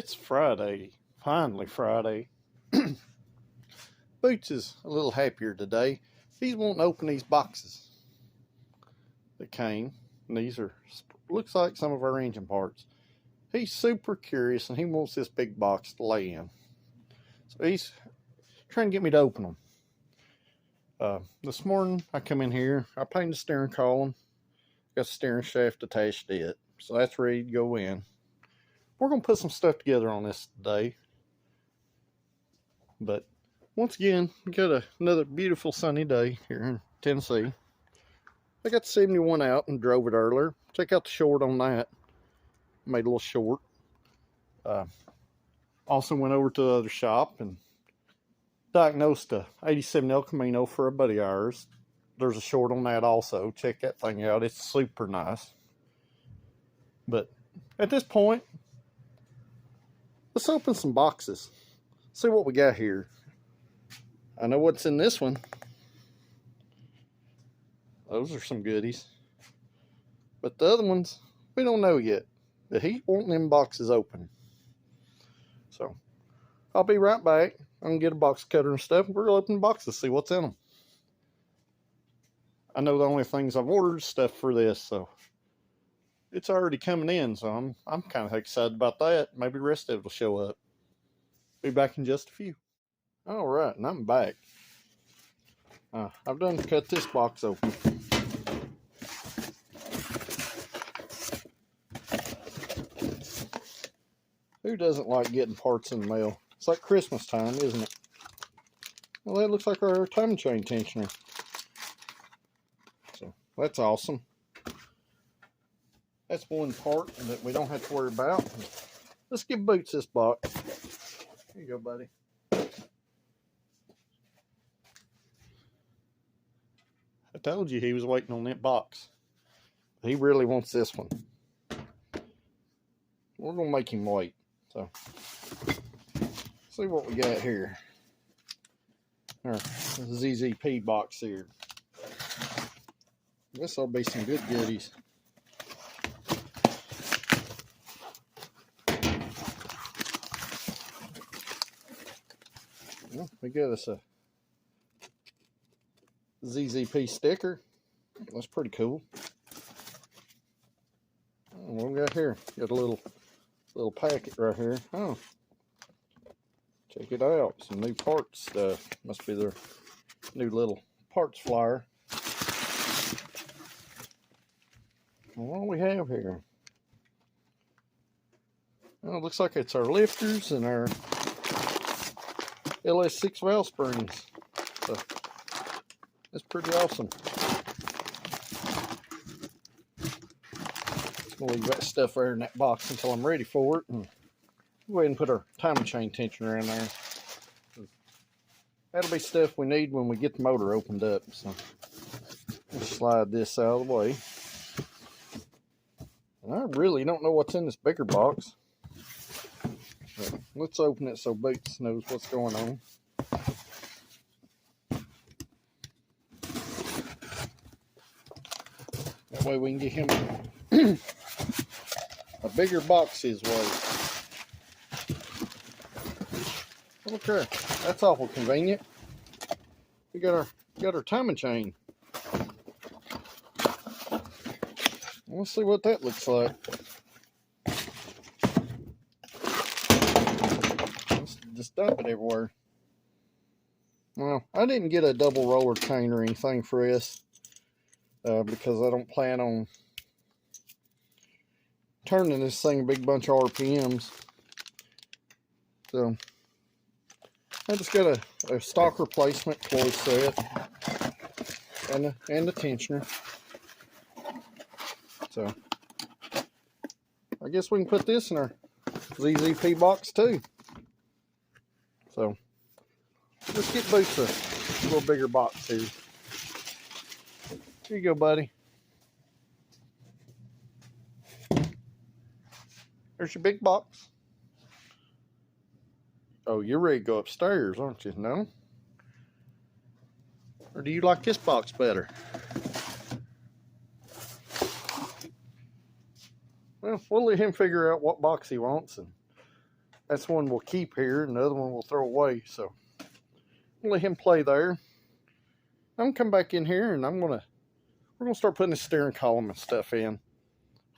It's Friday. Finally Friday. Boots is a little happier today. He's wanting to open these boxes that came. And these are, looks like some of our engine parts. He's super curious and he wants this big box to lay in. So he's trying to get me to open them. This morning I come in here, I painted the steering column, got the steering shaft attached to it. So that's ready to go in. We're going to put some stuff together on this today. But once again, we got another beautiful sunny day here in Tennessee. I got the 71 out and drove it earlier. Check out the short on that. Made a little short. Also went over to the other shop and diagnosed a 87 El Camino for a buddy of ours. There's a short on that also. Check that thing out. It's super nice. But at this point, let's open some boxes. See what we got here. I know what's in this one. Those are some goodies. But the other ones, we don't know yet. But he's wanting them boxes open. So, I'll be right back. I'm going to get a box cutter and stuff. We're going to open the boxes, see what's in them. I know the only things I've ordered is stuff for this, so it's already coming in, so I'm kind of excited about that. Maybe the rest of it will show up. Be back in just a few. All right, and I'm back. I've done cut this box open. Who doesn't like getting parts in the mail? It's like Christmas time, isn't it? Well, that looks like our timing chain tensioner. So, that's awesome. That's one part that we don't have to worry about. Let's give Boots this box. Here you go, buddy. I told you he was waiting on that box. He really wants this one. We're going to make him wait. So, see what we got here. Our ZZP box here. This will be some good goodies. Well, we got us a ZZP sticker. That's pretty cool. What we got here? Got a little packet right here. Oh, check it out. Some new parts stuff. Must be their new little parts flyer. What do we have here? Oh, it looks like it's our lifters and our LS6 valve springs. So that's pretty awesome. Just gonna leave that stuff there in that box until I'm ready for it. And go ahead and put our timing chain tensioner in there. That'll be stuff we need when we get the motor opened up. So let's slide this out of the way. And I really don't know what's in this bigger box. So let's open it so Boots knows what's going on. That way we can get him a bigger box his way. Okay, that's awful convenient. We got our timing chain. Let's see what that looks like. Let's just dump it everywhere. Well, I didn't get a double roller chain or anything for this because I don't plan on turning this thing a big bunch of RPMs. So I just got a stock replacement toy set and a tensioner. So I guess we can put this in our ZZP box too. So let's get Boots a little bigger box here. Here you go, buddy. There's your big box. Oh, you're ready to go upstairs, aren't you? No? Or do you like this box better? Well, we'll let him figure out what box he wants, and That's one we'll keep here, and the other one we'll throw away. So I'll let him play there. I'm gonna come back in here, and we're gonna start putting the steering column and stuff in.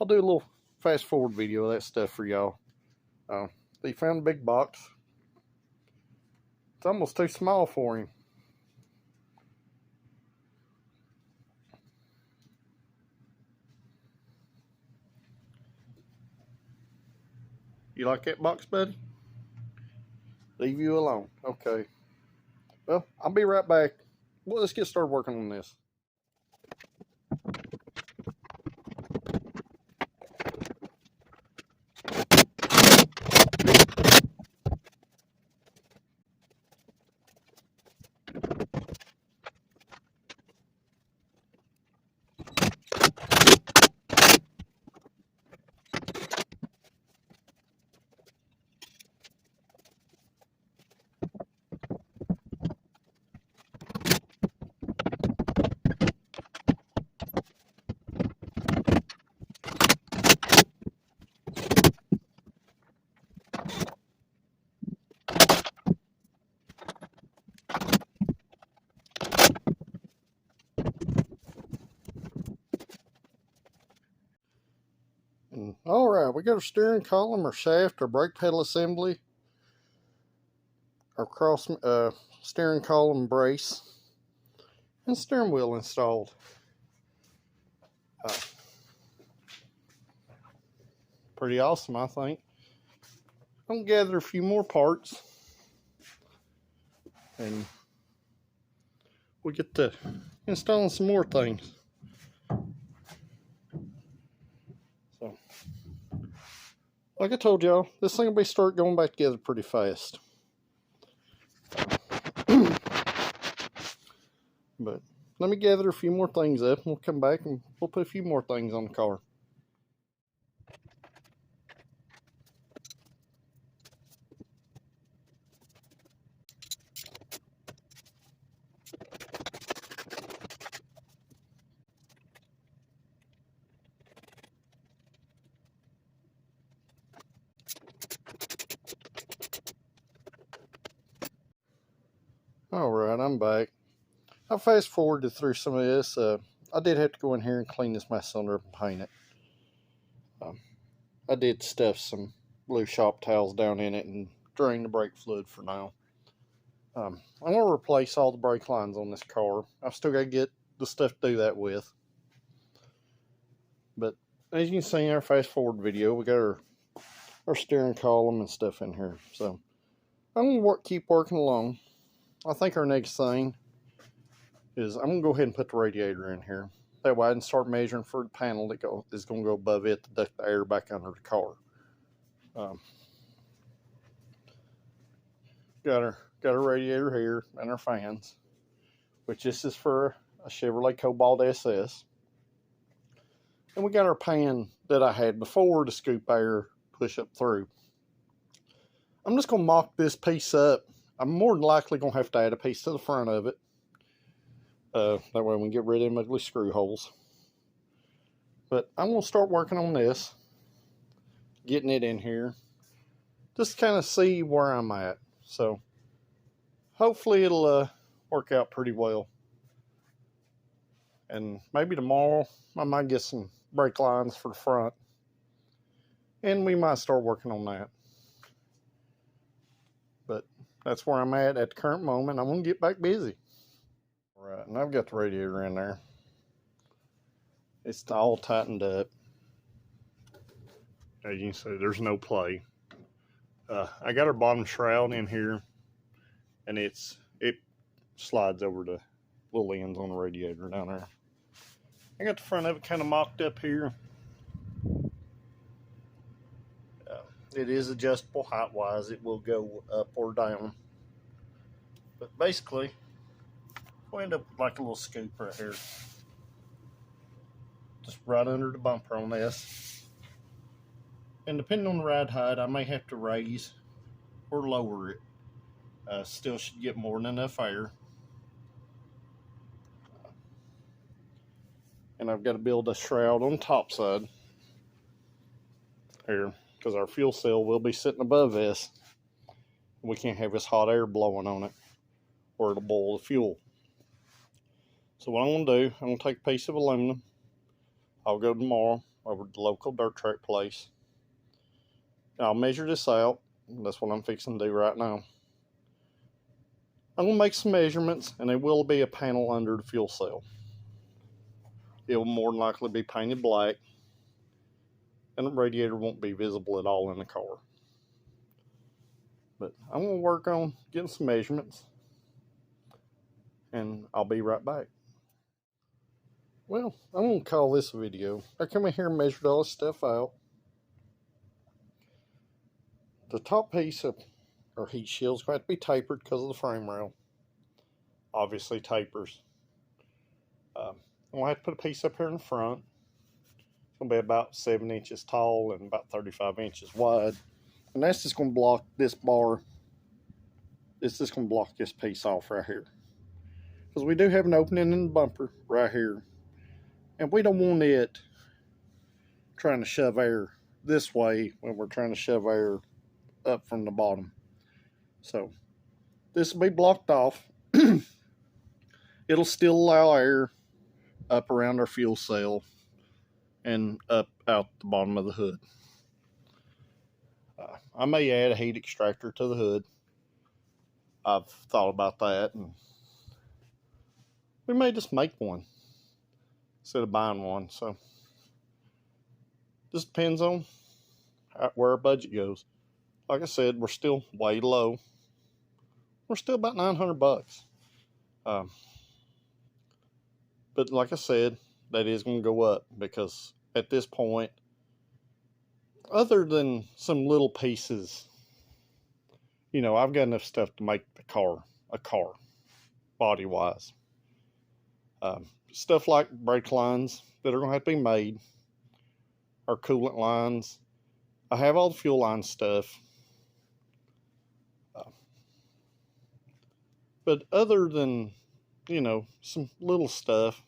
I'll do a little fast forward video of that stuff for y'all. They found a big box. It's almost too small for him. You like that box, buddy? Leave you alone. Okay. Well, I'll be right back. Well, let's get started working on this. All right, we got our steering column, our shaft, our brake pedal assembly, our cross steering column brace, and steering wheel installed. Pretty awesome, I think. I'm gonna gather a few more parts, and we'll get to installing some more things. So, like I told y'all, this thing will be start going back together pretty fast. But let me gather a few more things up, and we'll come back and we'll put a few more things on the car. Alright, I'm back. I fast forwarded through some of this. I did have to go in here and clean this mess under and paint it. I did stuff some blue shop towels down in it and drain the brake fluid for now. I'm going to replace all the brake lines on this car. I've still got to get the stuff to do that with. But as you can see in our fast forward video, we got our steering column and stuff in here. So I'm going to keep working along. I think our next thing is I'm going to go ahead and put the radiator in here. That way I can start measuring for the panel that is going to go above it to duct the air back under the car. Got our radiator here and our fans, which this is for a Chevrolet Cobalt SS. And we got our pan that I had before to scoop air, push up through. I'm just going to mock this piece up. I'm more than likely going to have to add a piece to the front of it. That way we can get rid of them ugly screw holes. But I'm going to start working on this, getting it in here, just kind of see where I'm at. So hopefully it'll work out pretty well. And maybe tomorrow I might get some brake lines for the front, and we might start working on that. But that's where I'm at the current moment. I'm going to get back busy. All right, and I've got the radiator in there. It's all tightened up. As you can see, there's no play. I got our bottom shroud in here, and it slides over the little ends on the radiator down there. I got the front of it kind of mocked up here. It is adjustable height-wise. It will go up or down. But basically, we'll end up with like a little scoop right here. Just right under the bumper on this. And depending on the ride height, I may have to raise or lower it. Still should get more than enough air. And I've got to build a shroud on the top side here, because our fuel cell will be sitting above this. We can't have this hot air blowing on it or it'll boil the fuel. So what I'm going to do, I'm going to take a piece of aluminum. I'll go tomorrow over to the local dirt track place. I'll measure this out. That's what I'm fixing to do right now. I'm going to make some measurements, and there will be a panel under the fuel cell. It will more than likely be painted black, and the radiator won't be visible at all in the car. But I'm going to work on getting some measurements, and I'll be right back. Well, I'm going to call this a video. I come in here and measured all this stuff out. The top piece of our heat shield is going to have to be tapered because of the frame rail. Obviously tapers. I'm going to have to put a piece up here in the front. It's going to be about 7 inches tall and about 35 inches wide. And that's just going to block this bar. It's just going to block this piece off right here. Because we do have an opening in the bumper right here. And we don't want it trying to shove air this way when we're trying to shove air up from the bottom. So this will be blocked off. It'll still allow air up around our fuel cell and up out the bottom of the hood. I may add a heat extractor to the hood. I've thought about that, and we may just make one instead of buying one. So just depends on where our budget goes. Like I said, we're still way low. We're still about $900. But like I said, that is going to go up because at this point, other than some little pieces, you know, I've got enough stuff to make the car a car, body-wise. Stuff like brake lines that are going to have to be made, or coolant lines. I have all the fuel line stuff. But other than, you know, some little stuff,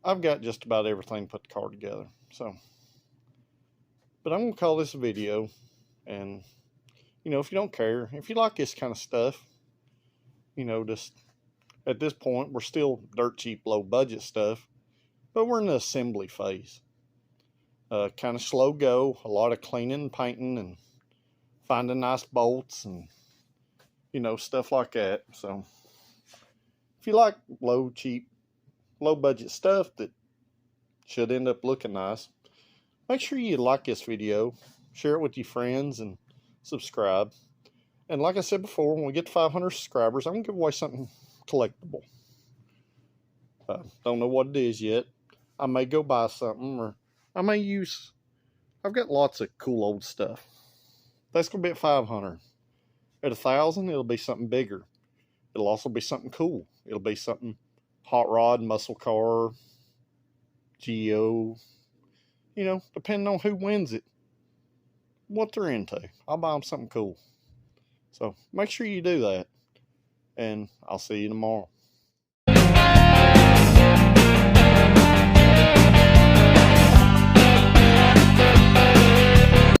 I've got just about everything to put the car together. So, but I'm going to call this a video. And, you know, if you don't care, if you like this kind of stuff, you know, just at this point, we're still dirt cheap, low budget stuff, but we're in the assembly phase. Kind of slow go, a lot of cleaning and painting and finding nice bolts and, you know, stuff like that. So if you like low budget stuff that should end up looking nice, make sure you like this video, share it with your friends, and subscribe. And like I said before, when we get to 500 subscribers, I'm going to give away something collectible. Don't know what it is yet. I may go buy something, or I may use, I've got lots of cool old stuff. That's going to be at 500. At 1,000, it'll be something bigger. It'll also be something cool. It'll be something hot rod, muscle car, Geo, you know, depending on who wins it, what they're into. I'll buy them something cool. So make sure you do that, and I'll see you tomorrow.